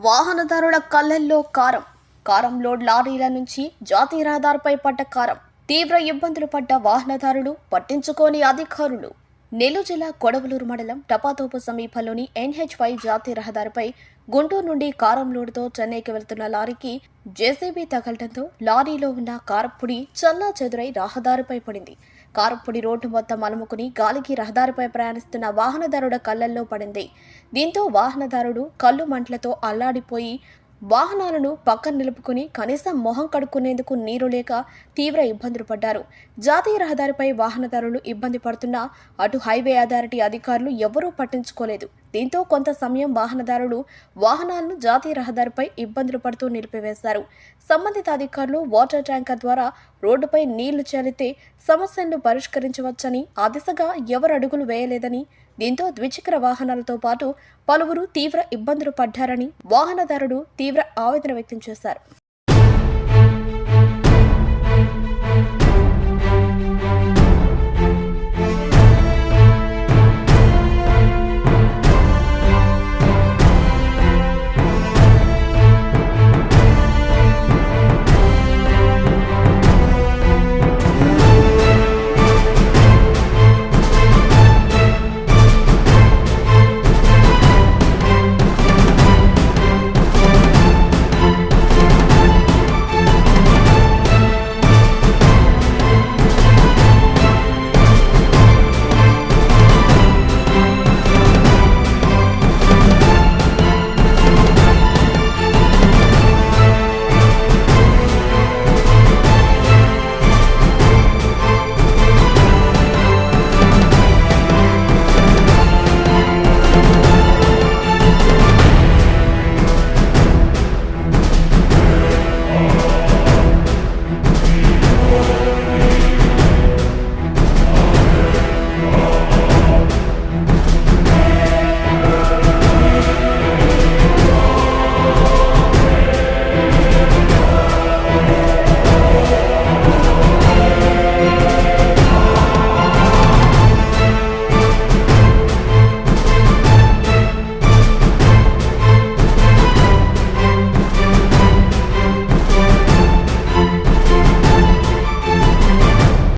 వాహనదారుల కళ్ళల్లో కారం లోడ్ లారీల నుంచి జాతీయ రహదారిపై పడ్డ కారం. తీవ్ర ఇబ్బందులు పడ్డ వాహనదారులు, పట్టించుకోని అధికారులు. నెల్లూరు జిల్లా కొడవలూరు మండలం టపాతోపు సమీపంలోని NH5 జాతీయ రహదారిపై గుంటూరు నుండి కారం లోడుతో చెన్నైకి వెళ్తున్న లారీకి జేసీబీ తగలడంతో లారీలో ఉన్న కారప్పొడి చల్లా చెదురై రహదారిపై పడింది. కారప్పొడి రోడ్డు మొత్తం అలుముకుని గాలికి రహదారిపై ప్రయాణిస్తున్న వాహనదారుల కళ్లల్లో పడింది. దీంతో వాహనదారుడు కళ్ళు మంటలతో అల్లాడిపోయి వాహనాలను పక్కన నిలుపుకుని కనీసం మొహం కడుక్కునేందుకు నీరు లేక తీవ్ర ఇబ్బందులు పడ్డారు. జాతీయ రహదారిపై వాహనదారులు ఇబ్బంది పడుతున్నా అటు హైవే అథారిటీ అధికారులు ఎవరూ పట్టించుకోలేదు. దీంతో కొంత సమయం వాహనదారులు వాహనాలను జాతీయ రహదారిపై ఇబ్బందులు పడుతూ నిలిపివేశారు. సంబంధిత అధికారులు వాటర్ ట్యాంకర్ ద్వారా రోడ్డుపై నీళ్లు చల్లితే సమస్యలను పరిష్కరించవచ్చని, ఆ దిశగా ఎవరు అడుగులు వేయలేదని, దీంతో ద్విచక్ర వాహనాలతో పాటు పలువురు తీవ్ర ఇబ్బందులు పడ్డారని వాహనదారుడు తీవ్ర ఆవేదన వ్యక్తం చేశారు.